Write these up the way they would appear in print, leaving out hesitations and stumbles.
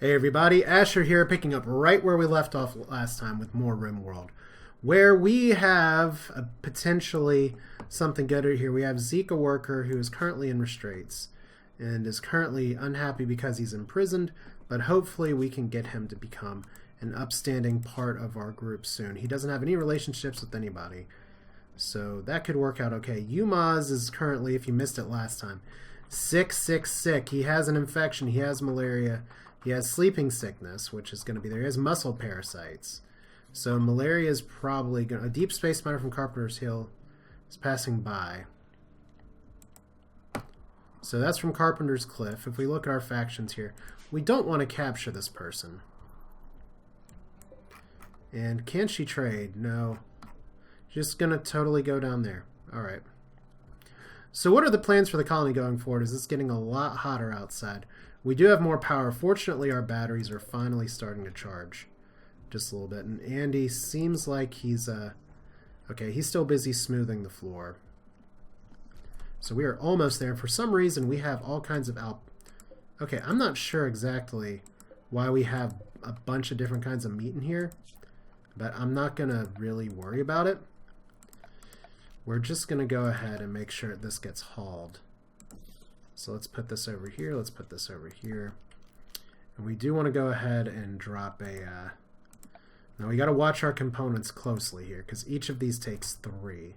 Hey everybody, Asher here, picking up right where we left off last time with more RimWorld, where we have potentially something good here. We have Zeke, a worker who is currently in restraints and is currently unhappy because he's imprisoned, but hopefully we can get him to become an upstanding part of our group soon. He doesn't have any relationships with anybody, so that could work out okay. Uomoz is currently, if you missed it last time, sick. He has an infection, he has malaria. He has sleeping sickness, which is going to be there. He has muscle parasites. So malaria is probably going to... A deep space miner from Carpenter's Hill is passing by. So that's from Carpenter's Cliff. If we look at our factions here, we don't want to capture this person. And can she trade? No. Just going to totally go down there. Alright. So what are the plans for the colony going forward? Is this getting a lot hotter outside? We do have more power. Fortunately, our batteries are finally starting to charge just a little bit. And Andy seems like he's... okay, he's still busy smoothing the floor. So we are almost there. And for some reason, we have all kinds of... Okay, I'm not sure exactly why we have a bunch of different kinds of meat in here. But I'm not going to really worry about it. We're just going to go ahead and make sure this gets hauled. So let's put this over here, let's put this over here. And we do want to go ahead and drop a... Now we got to watch our components closely here, because each of these takes 3.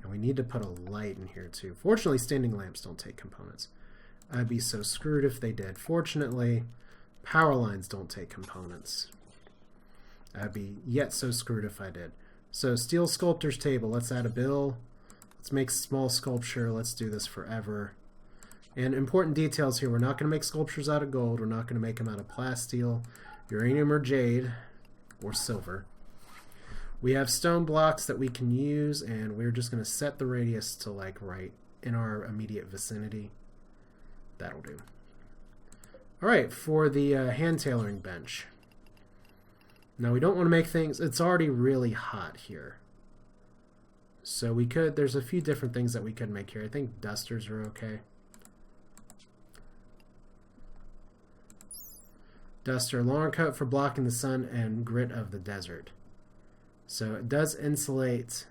And we need to put a light in here too. Fortunately, standing lamps don't take components. I'd be so screwed if they did. Fortunately, power lines don't take components. I'd be yet so screwed if I did. So steel sculptor's table, let's add a bill. Let's make small sculpture. Let's do this forever. And important details here. We're not going to make sculptures out of gold. We're not going to make them out of plasteel, uranium, or jade, or silver. We have stone blocks that we can use, and we're just going to set the radius to like right in our immediate vicinity. That'll do. Alright, for the hand tailoring bench. Now we don't want to make things... It's already really hot here. So we could, there's a few different things that we could make here. I think dusters are okay. Duster, long coat for blocking the sun and grit of the desert. So it does insulate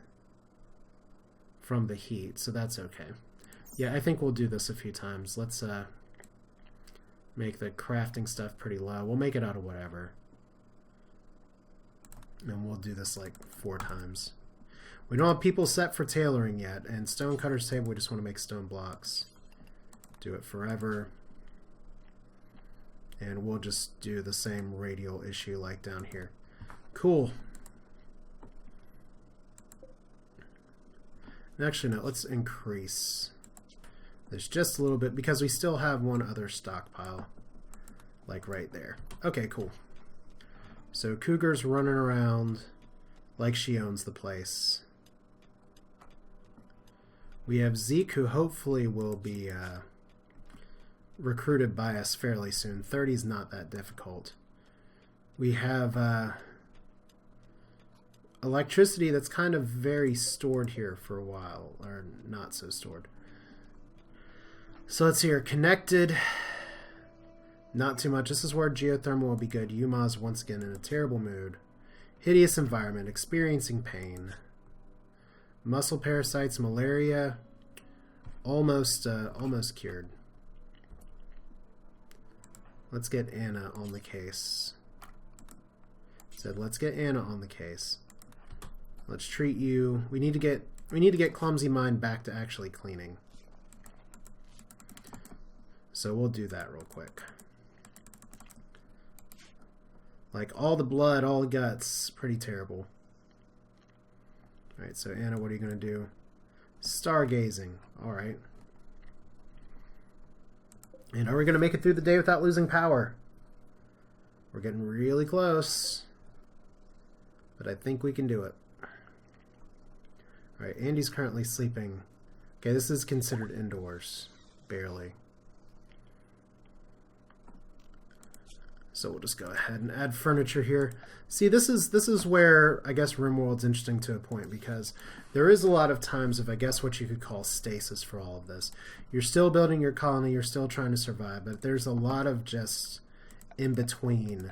from the heat, so that's okay. Yeah, I think we'll do this a few times. Let's make the crafting stuff pretty low. We'll make it out of whatever. And we'll do this like 4 times. We don't have people set for tailoring yet, and stonecutter's table, we just want to make stone blocks. Do it forever. And we'll just do the same radial issue like down here. Cool. Actually, no, let's increase this just a little bit, because we still have one other stockpile. Like right there. Okay, cool. So Cougar's running around like she owns the place. We have Zeke, who hopefully will be recruited by us fairly soon. 30 is not that difficult. We have electricity that's kind of very stored here for a while, or not so stored. So let's see here. Connected. Not too much. This is where geothermal will be good. Uomoz once again in a terrible mood. Hideous environment. Experiencing pain. Muscle parasites, malaria, almost cured. Let's get Anna on the case. Said let's get Anna on the case. Let's treat you. We need to get Clumsy Mind back to actually cleaning. So we'll do that real quick. Like all the blood, all the guts, pretty terrible. Alright, so Anna, what are you going to do? Stargazing. Alright. And are we going to make it through the day without losing power? We're getting really close. But I think we can do it. Alright, Andy's currently sleeping. Okay, this is considered indoors. Barely. So we'll just go ahead and add furniture here. See, this is where I guess RimWorld's interesting to a point, because there is a lot of times of, I guess, what you could call stasis for all of this. You're still building your colony, you're still trying to survive, but there's a lot of just in between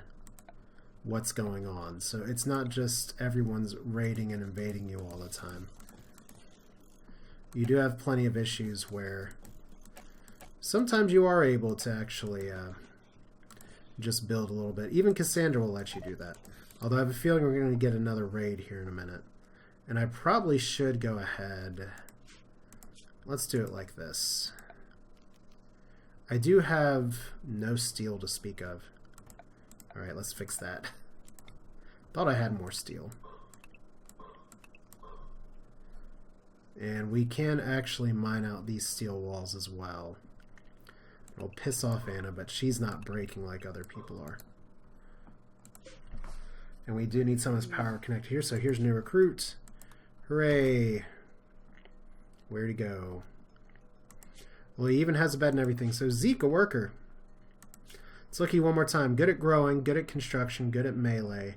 what's going on. So it's not just everyone's raiding and invading you all the time. You do have plenty of issues where sometimes you are able to actually just build a little bit. Even Cassandra will let you do that. Although I have a feeling we're going to get another raid here in a minute. And I probably should go ahead. Let's do it like this. I do have no steel to speak of. Alright, let's fix that. Thought I had more steel. And we can actually mine out these steel walls as well. It'll piss off Anna, but she's not breaking like other people are. And we do need some of this power connected here, so here's new recruit. Hooray! Where'd he go? Well, he even has a bed and everything. So Zeke, a worker. Let's look at you one more time. Good at growing, good at construction, good at melee.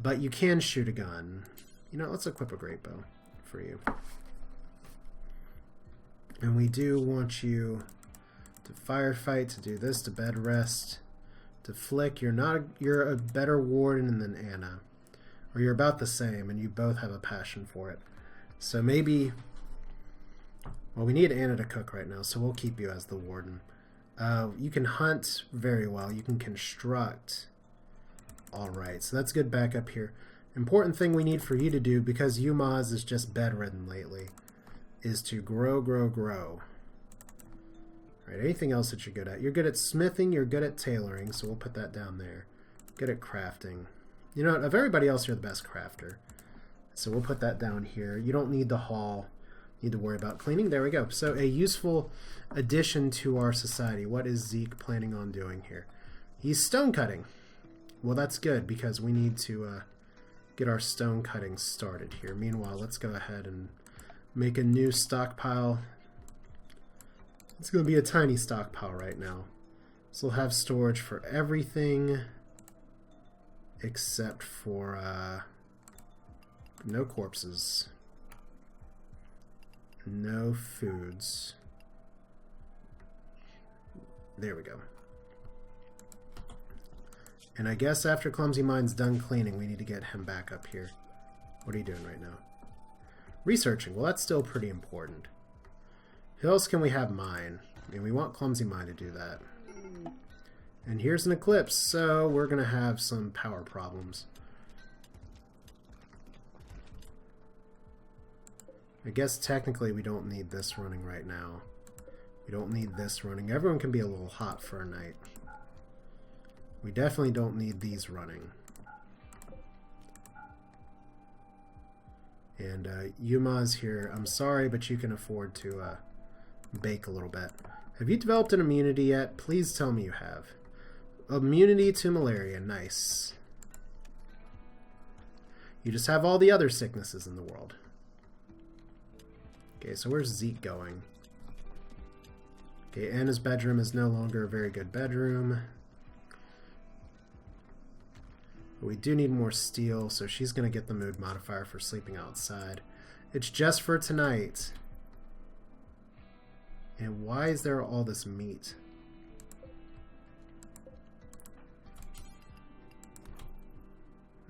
But you can shoot a gun. You know, let's equip a great bow for you. And we do want you to firefight, to do this, to bed rest, to flick. You're a better warden than Anna. Or you're about the same, and you both have a passion for it. So maybe... Well, we need Anna to cook right now, so we'll keep you as the warden. You can hunt very well. You can construct. Alright, so that's good backup here. Important thing we need for you to do, because Uomoz is just bedridden lately, is to grow, grow, grow. Alright, anything else that you're good at? You're good at smithing, you're good at tailoring, so we'll put that down there. Good at crafting. You know what, of everybody else, you're the best crafter. So we'll put that down here. You don't need the haul. You need to worry about cleaning. There we go. So a useful addition to our society. What is Zeke planning on doing here? He's stone cutting. Well, that's good, because we need to get our stone cutting started here. Meanwhile, let's go ahead and make a new stockpile. It's going to be a tiny stockpile right now. So we'll have storage for everything except for no corpses, no foods. There we go. And I guess after Clumsy Mind's done cleaning, we need to get him back up here. What are you doing right now? Researching. Well, that's still pretty important. Who else can we have mine? I mean, we want Clumsy Mind to do that. And here's an eclipse, so we're going to have some power problems. I guess technically we don't need this running right now. We don't need this running. Everyone can be a little hot for a night. We definitely don't need these running. And Uomoz here, I'm sorry, but you can afford to bake a little bit. Have you developed an immunity yet? Please tell me you have. Immunity to malaria, nice. You just have all the other sicknesses in the world. Okay, so where's Zeke going? Okay, Anna's bedroom is no longer a very good bedroom. But we do need more steel, so she's going to get the mood modifier for sleeping outside. It's just for tonight. And why is there all this meat?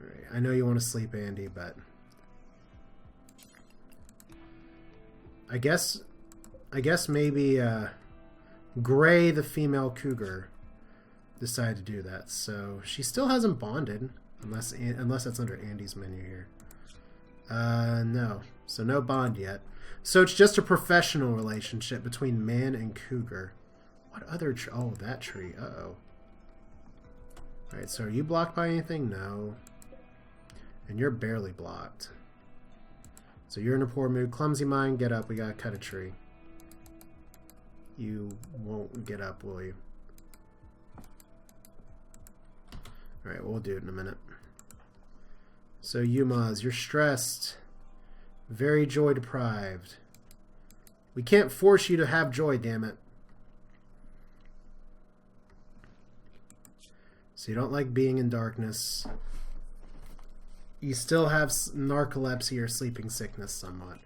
Alright, I know you want to sleep, Andy, but... I guess maybe Gray, the female cougar, decided to do that. So she still hasn't bonded, unless that's under Andy's menu here. No. So no bond yet. So it's just a professional relationship between man and cougar. What other tree? Oh, that tree. Uh-oh. Alright, so are you blocked by anything? No. And you're barely blocked. So you're in a poor mood. Clumsy Mind, get up. We gotta cut a tree. You won't get up, will you? Alright, we'll do it in a minute. So Uomoz, you're stressed. Very joy deprived. We can't force you to have joy, damn it. So you don't like being in darkness. You still have narcolepsy or sleeping sickness somewhat.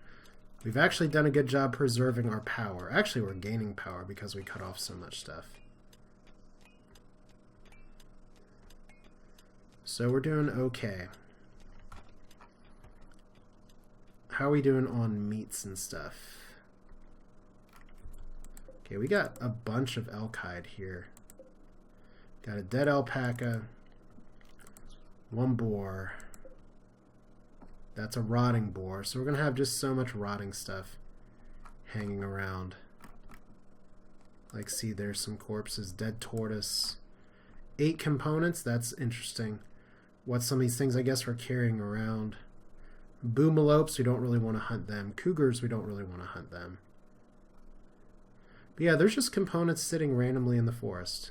We've actually done a good job preserving our power. Actually, we're gaining power because we cut off so much stuff. So we're doing okay. How are we doing on meats and stuff? Okay, we got a bunch of elk hide here. Got a dead alpaca. One boar. That's a rotting boar. So we're going to have just so much rotting stuff hanging around. Like, see, there's some corpses. Dead tortoise. 8 components. That's interesting. What's some of these things I guess we're carrying around? Boomalopes, we don't really want to hunt them. Cougars, we don't really want to hunt them. But yeah, there's just components sitting randomly in the forest.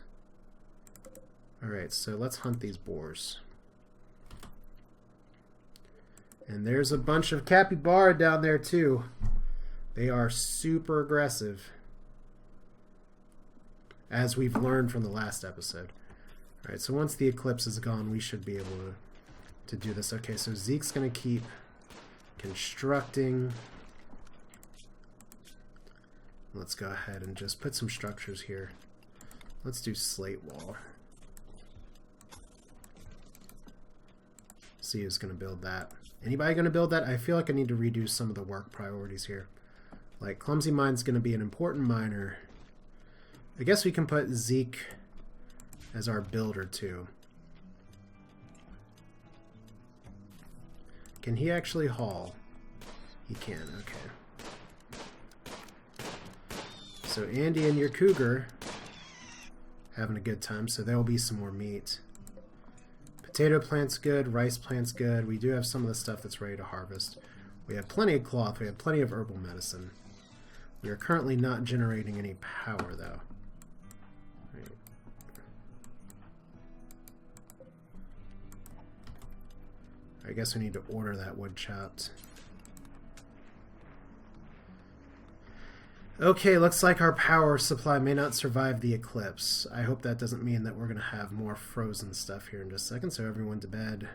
Alright, so let's hunt these boars. And there's a bunch of capybara down there too. They are super aggressive, as we've learned from the last episode. Alright, so once the eclipse is gone, we should be able to do this. Okay, so Zeke's going to keep constructing. Let's go ahead and just put some structures here. Let's do slate wall. See who's going to build that. Anybody going to build that? I feel like I need to redo some of the work priorities here. Like, Clumsy Mine's going to be an important miner. I guess we can put Zeke as our builder too. Can he actually haul? He can, okay. So Andy and your cougar having a good time, so there will be some more meat. Potato plant's good, rice plant's good. We do have some of the stuff that's ready to harvest. We have plenty of cloth, we have plenty of herbal medicine. We are currently not generating any power though. I guess we need to order that wood chopped. Okay, looks like our power supply may not survive the eclipse. I hope that doesn't mean that we're going to have more frozen stuff here in just a second, so everyone to bed.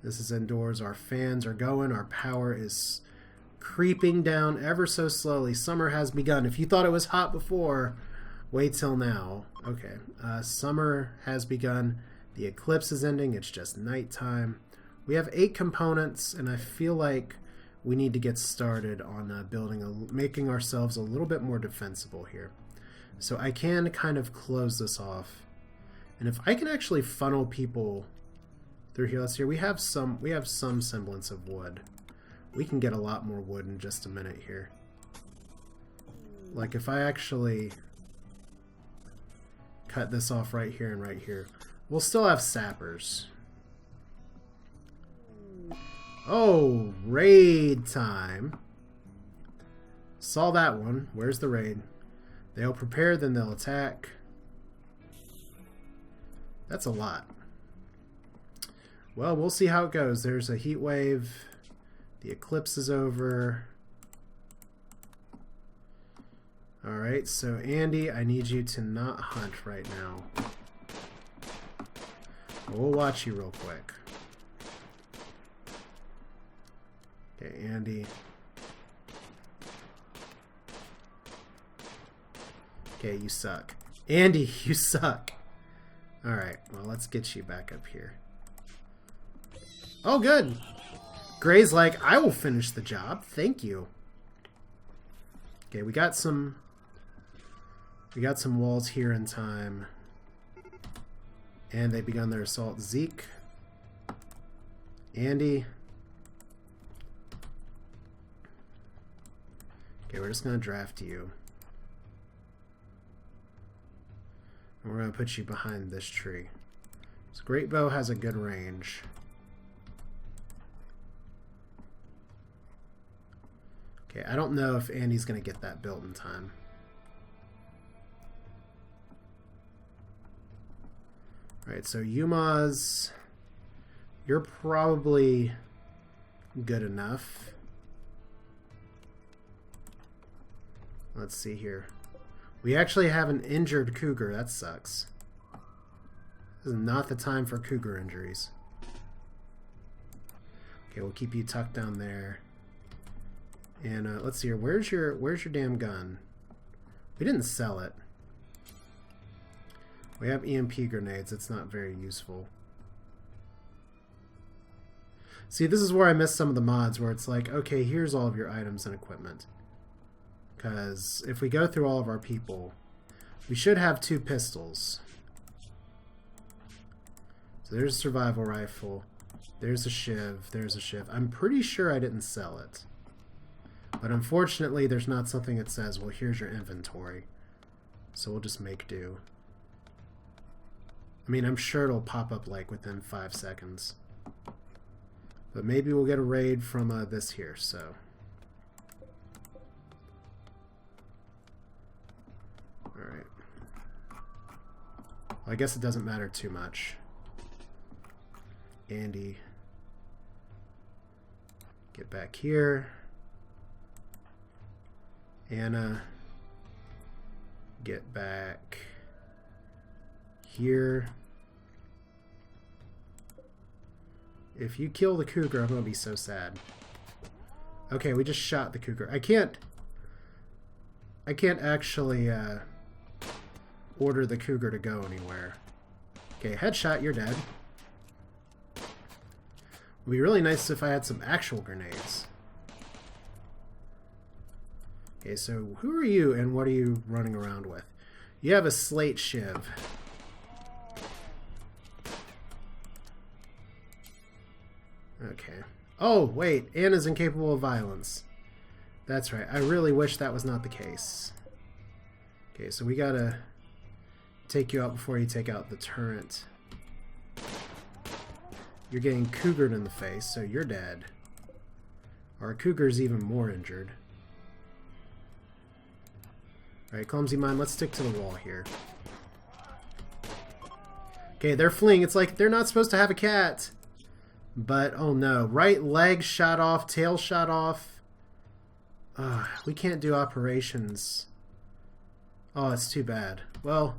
This is indoors. Our fans are going. Our power is creeping down ever so slowly. Summer has begun. If you thought it was hot before, wait till now. Okay, summer has begun. The eclipse is ending. It's just nighttime. We have 8 components, and I feel like we need to get started on making ourselves a little bit more defensible here. So I can kind of close this off, and if I can actually funnel people through here, let's see. We have some semblance of wood. We can get a lot more wood in just a minute here. Like if I actually cut this off right here and right here. We'll still have sappers. Oh, raid time. Saw that one. Where's the raid? They'll prepare, then they'll attack. That's a lot. Well, we'll see how it goes. There's a heat wave. The eclipse is over. Alright, so Andy, I need you to not hunt right now. We'll watch you real quick. Okay, Andy. Okay, you suck. Andy, you suck. Alright, well, let's get you back up here. Oh, good. Gray's like, I will finish the job. Thank you. Okay, we got some walls here in time. And they've begun their assault. Zeke. Andy. Okay, we're just going to draft you. And we're going to put you behind this tree. So Great Bow has a good range. Okay, I don't know if Andy's going to get that built in time. Alright, so Uomoz, you're probably good enough. Let's see here. We actually have an injured cougar. That sucks. This is not the time for cougar injuries. Okay, we'll keep you tucked down there. And let's see here. Where's your damn gun? We didn't sell it. We have EMP grenades. It's not very useful. See, this is where I miss some of the mods where it's like, okay, here's all of your items and equipment. Because if we go through all of our people, we should have 2 pistols. So there's a survival rifle. There's a shiv. There's a shiv. I'm pretty sure I didn't sell it. But unfortunately, there's not something that says, well, here's your inventory. So we'll just make do. I mean, I'm sure it'll pop up like within 5 seconds. But maybe we'll get a raid from this here, so. Alright. Well, I guess it doesn't matter too much. Andy. Get back here. Anna. Get back here. If you kill the cougar, I'm going to be so sad. Okay, we just shot the cougar. I can't actually order the cougar to go anywhere. Okay, headshot, you're dead. It would be really nice if I had some actual grenades. Okay, so who are you and what are you running around with? You have a slate shiv. Okay. Oh, wait. Anna's incapable of violence. That's right. I really wish that was not the case. Okay, so we gotta take you out before you take out the turret. You're getting cougared in the face, so you're dead. Our cougar's even more injured. Alright, Clumsy Mind, let's stick to the wall here. Okay, they're fleeing. It's like they're not supposed to have a cat. But, oh no. Right leg shot off, tail shot off. We can't do operations. Oh, it's too bad. Well,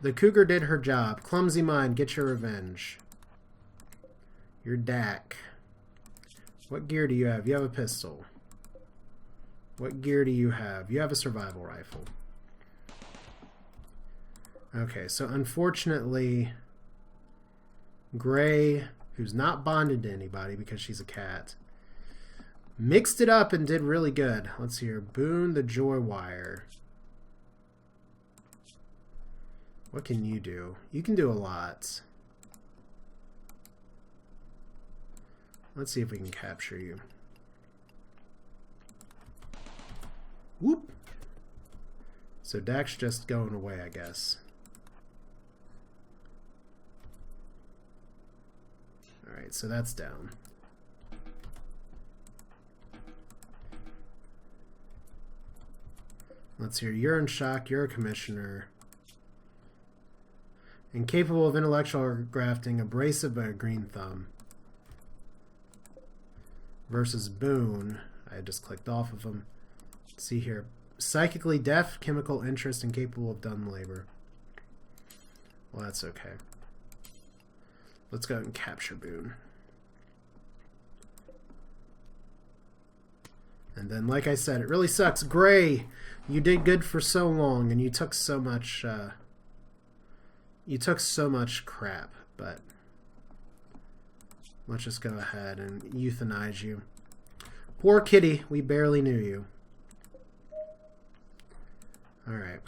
the cougar did her job. Clumsy Mind, get your revenge. You're Dak. What gear do you have? You have a pistol. What gear do you have? You have a survival rifle. Okay, so unfortunately, Gray, who's not bonded to anybody because she's a cat, mixed it up and did really good. Let's see here. Boone the Joy Wire. What can you do? You can do a lot. Let's see if we can capture you. Whoop! So Dak's just going away, I guess. Alright, so that's down. Let's hear. You're in shock. You're a commissioner. Incapable of intellectual grafting. Abrasive by a green thumb. Versus Boone. I just clicked off of him. Let's see here. Psychically deaf, chemical interest, incapable of dumb labor. Well, that's okay. Let's go and capture Boone. And then, like I said, it really sucks. Gray, you did good for so long, and you took so much. You took so much crap, but let's just go ahead and euthanize you. Poor kitty, we barely knew you. Alright.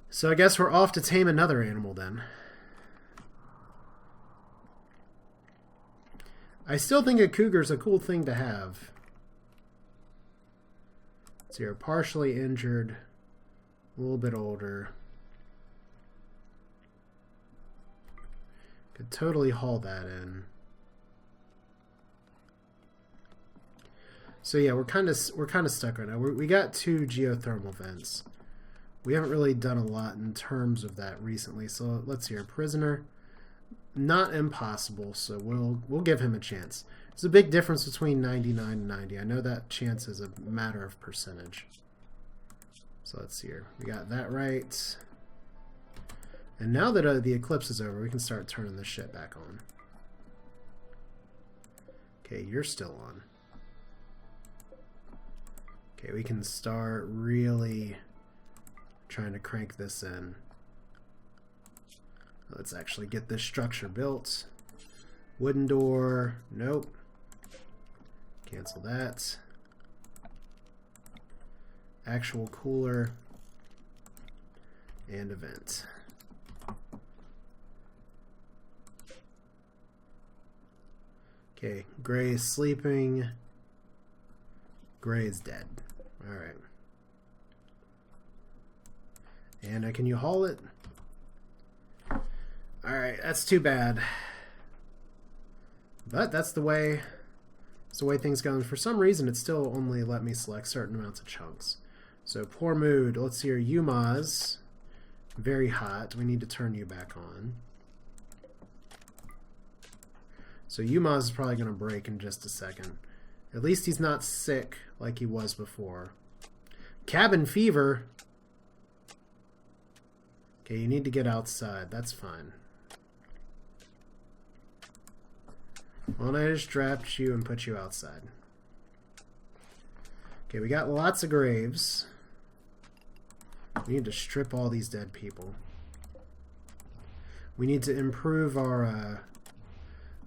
So I guess we're off to tame another animal then. I still think a cougar's a cool thing to have. So you're partially injured, a little bit older. Could totally haul that in. So yeah, we're kind of stuck right now. We got 2 geothermal vents. We haven't really done a lot in terms of that recently. So let's see, our prisoner, not impossible. So we'll give him a chance. There's a big difference between 99 and 90. I know that chance is a matter of percentage. So let's see here. We got that right. And now that the eclipse is over, we can start turning this shit back on. Okay, you're still on. Okay, we can start really trying to crank this in. Let's actually get this structure built. Wooden door. Nope. Cancel that. Actual cooler. And event. Okay, Gray is sleeping. Gray is dead. Alright. And can you haul it? Alright, that's too bad. But that's the way things go. And for some reason, it still only let me select certain amounts of chunks. So, poor mood. Let's see here. Uomoz. Very hot. We need to turn you back on. So Uomoz is probably going to break in just a second. At least he's not sick like he was before. Cabin fever. Okay, you need to get outside. That's fine. Why don't I just draft you and put you outside? Okay, we got lots of graves. We need to strip all these dead people. We need to improve our...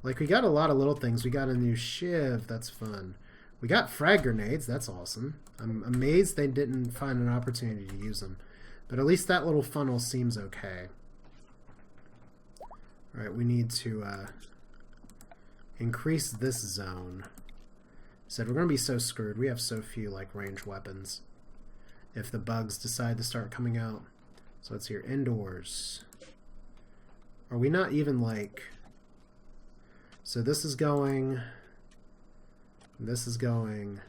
Like, we got a lot of little things. We got a new shiv. That's fun. We got frag grenades. That's awesome. I'm amazed they didn't find an opportunity to use them. But at least that little funnel seems okay. Alright, we need to increase this zone. Said we're going to be so screwed. We have so few, like, ranged weapons. If the bugs decide to start coming out. So it's here. Indoors. Are we not even, like... So this is going, this is going,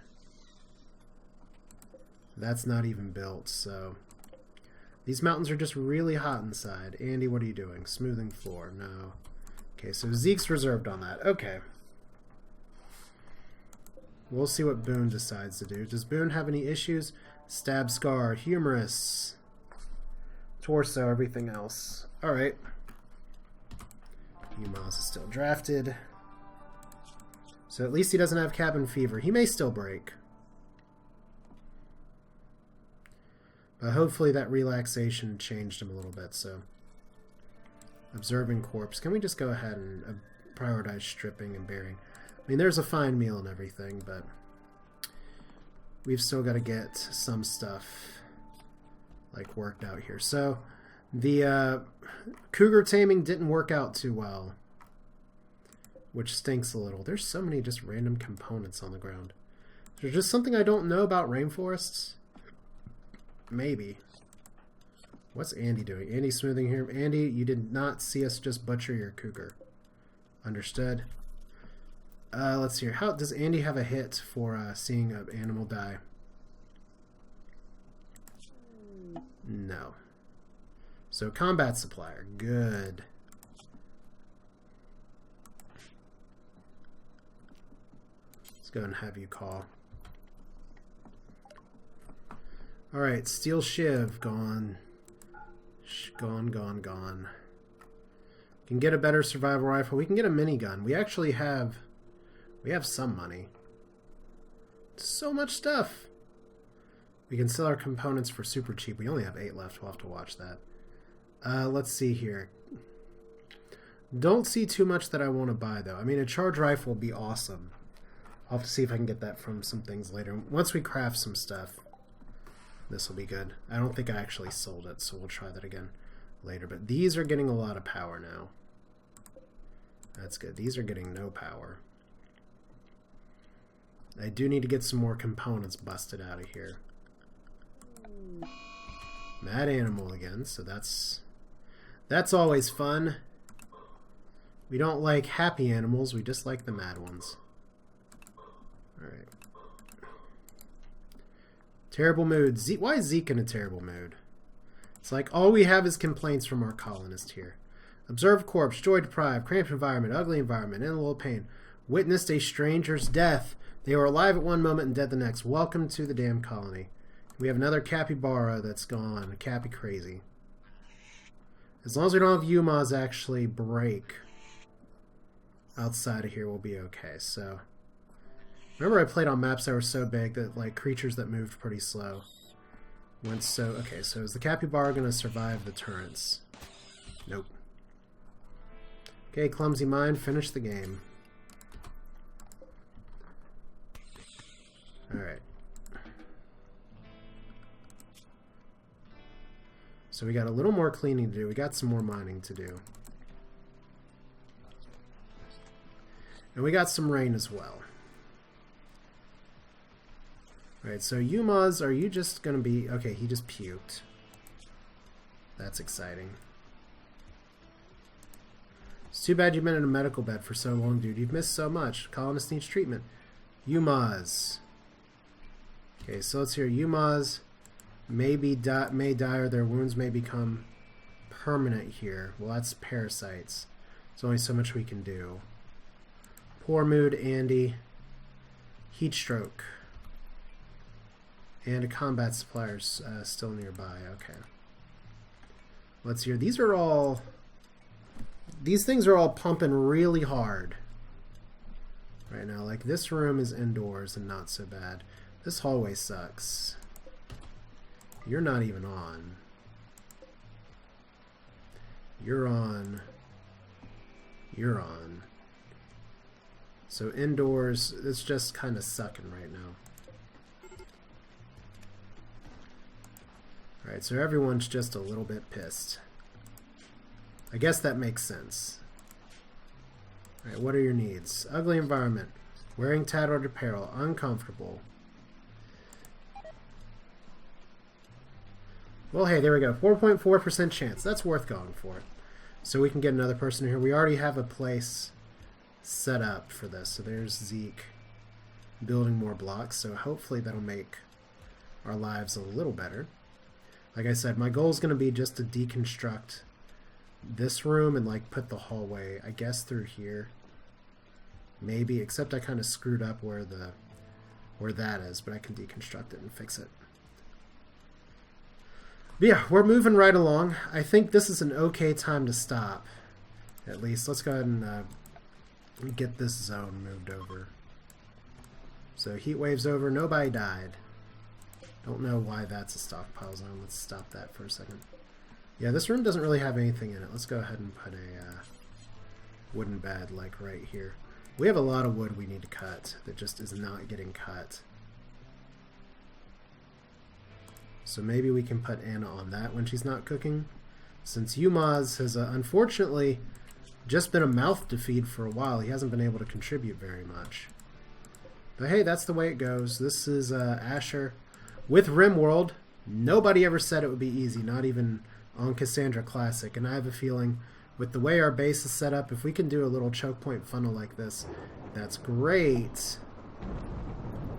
that's not even built, so these mountains are just really hot inside. Andy, what are you doing? Smoothing floor, no. Okay, so Zeke's reserved on that. Okay. We'll see what Boone decides to do. Does Boone have any issues? Stab, scar, humorous, torso, everything else. Alright. Uomoz is still drafted. So at least he doesn't have cabin fever. He may still break. But hopefully that relaxation changed him a little bit, so. Observing corpse. Can we just go ahead and prioritize stripping and burying? I mean, there's a fine meal and everything, but we've still got to get some stuff like worked out here. So the cougar taming didn't work out too well, which stinks a little. There's so many just random components on the ground. There's just something I don't know about rainforests. Maybe. What's Andy doing? Andy smoothing here. Andy, you did not see us just butcher your cougar. Understood. Let's see here. How does Andy have a hit for seeing an animal die? No. So combat supplier. Good. Let's go and have you call. Alright, steel shiv. Gone. Gone. Can get a better survival rifle. We can get a minigun. We actually have... We have some money. So much stuff. We can sell our components for super cheap. We only have 8 left. We'll have to watch that. Let's see here. Don't see too much that I want to buy, though. I mean, a charge rifle would be awesome. I'll have to see if I can get that from some things later. Once we craft some stuff, this will be good. I don't think I actually sold it, so we'll try that again later. But these are getting a lot of power now. That's good. These are getting no power. I do need to get some more components busted out of here. Mad animal again, so that's always fun. We don't like happy animals, we just like the mad ones. Alright. Terrible mood. Why is Zeke in a terrible mood? It's like all we have is complaints from our colonist here. Observed corpse, joy deprived, cramped environment, ugly environment, in a little pain. Witnessed a stranger's death. They were alive at one moment and dead the next. Welcome to the damn colony. We have another capybara that's gone. Cappy crazy. As long as we don't have Uomoz actually break outside of here, we'll be okay. So, remember I played on maps that were so big that, like, creatures that moved pretty slow went so... Okay, so is the capybara going to survive the turrets? Nope. Okay, clumsy mind, finish the game. Alright. So we got a little more cleaning to do. We got some more mining to do. And we got some rain as well. Alright, so Uomoz, are you just going to be... Okay, he just puked. That's exciting. It's too bad you've been in a medical bed for so long, dude. You've missed so much. Colonist needs treatment. Uomoz. Okay, so let's hear Uomoz may die or their wounds may become permanent here. Well, that's parasites. There's only so much we can do. Poor mood, Andy. Heat stroke. And a combat supplier's still nearby. Okay. Let's hear. These things are all pumping really hard right now. Like, this room is indoors and not so bad. This hallway sucks. You're not even on. You're on. You're on. So indoors, it's just kind of sucking right now. Alright, so everyone's just a little bit pissed. I guess that makes sense. Alright, what are your needs? Ugly environment. Wearing tattered apparel. Uncomfortable. Well, hey, there we go. 4.4% chance. That's worth going for it. So we can get another person here. We already have a place set up for this. So there's Zeke building more blocks. So hopefully that'll make our lives a little better. Like I said, my goal is going to be just to deconstruct this room and, like, put the hallway, I guess, through here. Maybe, except I kind of screwed up where that is, but I can deconstruct it and fix it. But yeah, we're moving right along. I think this is an okay time to stop. At least, let's go ahead and get this zone moved over. So heat wave's over. Nobody died. Don't know why that's a stockpile zone. Let's stop that for a second. Yeah, this room doesn't really have anything in it. Let's go ahead and put a wooden bed, like, right here. We have a lot of wood we need to cut that just is not getting cut. So maybe we can put Anna on that when she's not cooking. Since Uomoz has unfortunately just been a mouth to feed for a while, he hasn't been able to contribute very much. But hey, that's the way it goes. This is Asher with RimWorld. Nobody ever said it would be easy, not even on Cassandra Classic. And I have a feeling with the way our base is set up, if we can do a little choke point funnel like this, that's great.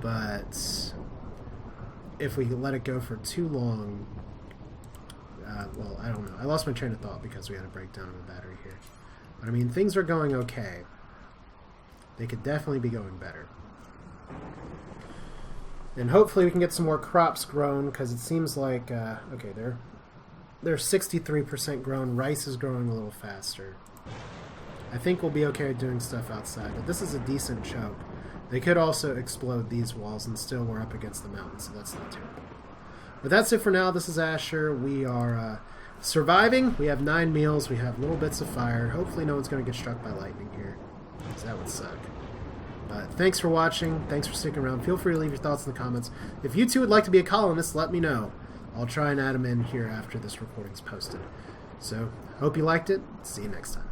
But if we let it go for too long, well, I don't know. I lost my train of thought because we had a breakdown of a battery here. But I mean, things are going okay. They could definitely be going better. And hopefully we can get some more crops grown, because it seems like, okay, they're 63% grown. Rice is growing a little faster. I think we'll be okay doing stuff outside, but this is a decent choke. They could also explode these walls, and still we're up against the mountain, so that's not terrible. But that's it for now. This is Asher. We are surviving. We have 9 meals. We have little bits of fire. Hopefully no one's going to get struck by lightning here, because that would suck. But thanks for watching. Thanks for sticking around. Feel free to leave your thoughts in the comments. If you too would like to be a colonist, let me know. I'll try and add them in here after this recording's posted. So, hope you liked it. See you next time.